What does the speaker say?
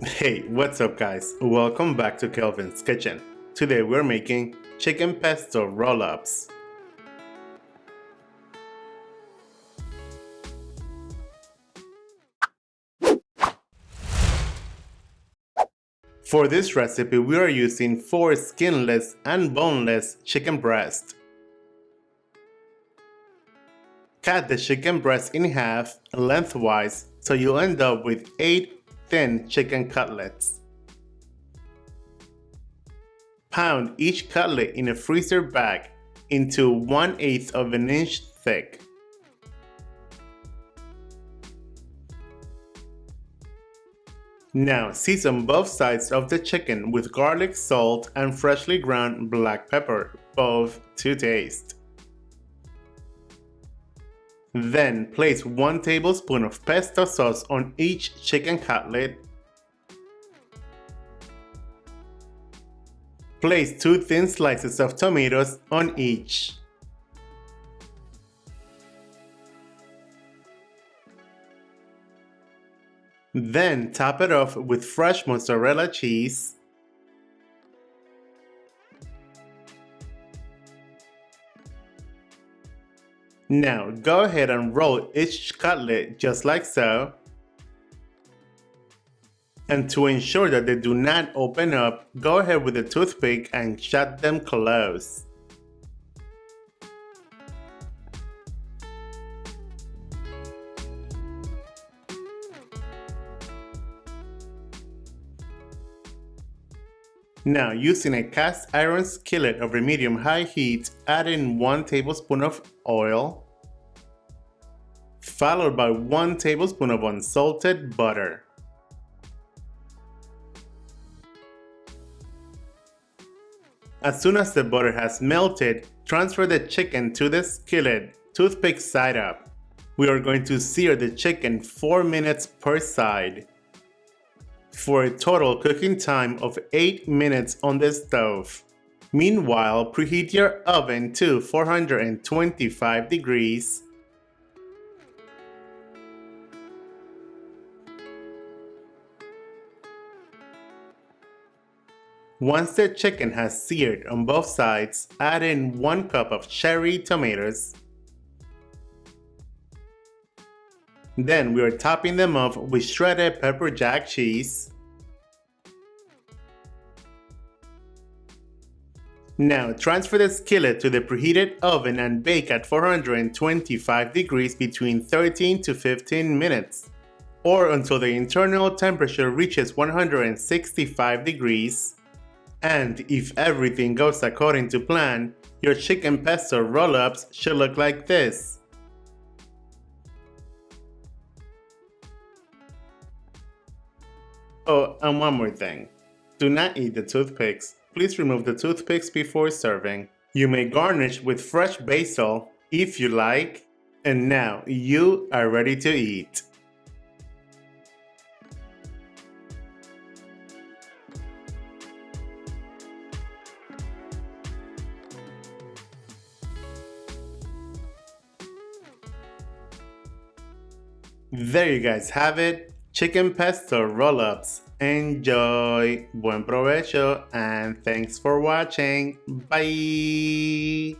Hey, what's up guys? Welcome back to Kelvin's Kitchen. Today we're making chicken pesto roll-ups. For this recipe we are using 4 skinless and boneless chicken breasts. Cut the chicken breast in half lengthwise so you'll end up with 8 thin chicken cutlets. Pound each cutlet in a freezer bag into 1/8 of an inch thick. Now season both sides of the chicken with garlic, salt, and freshly ground black pepper, both to taste. Then place 1 tablespoon of pesto sauce on each chicken cutlet. Place 2 thin slices of tomatoes on each. Then top it off with fresh mozzarella cheese. Now go ahead and roll each cutlet just like so. And to ensure that they do not open up, go ahead with a toothpick and shut them close. Now using a cast iron skillet over medium-high heat, add in 1 tablespoon of oil, followed by 1 tablespoon of unsalted butter. As soon as the butter has melted, transfer the chicken to the skillet, toothpick side up. We are going to sear the chicken 4 minutes per side, for a total cooking time of 8 minutes on the stove. Meanwhile, preheat your oven to 425 degrees. Once the chicken has seared on both sides, add in 1 cup of cherry tomatoes. Then we are topping them off with shredded pepper jack cheese. Now transfer the skillet to the preheated oven and bake at 425 degrees between 13 to 15 minutes, or until the internal temperature reaches 165 degrees. And if everything goes according to plan, your chicken pesto roll-ups should look like this. Oh, and one more thing. Do not eat the toothpicks. Please remove the toothpicks before serving. You may garnish with fresh basil if you like. And now you are ready to eat. There you guys have it. Chicken pesto roll-ups. Enjoy! Buen provecho and thanks for watching. Bye!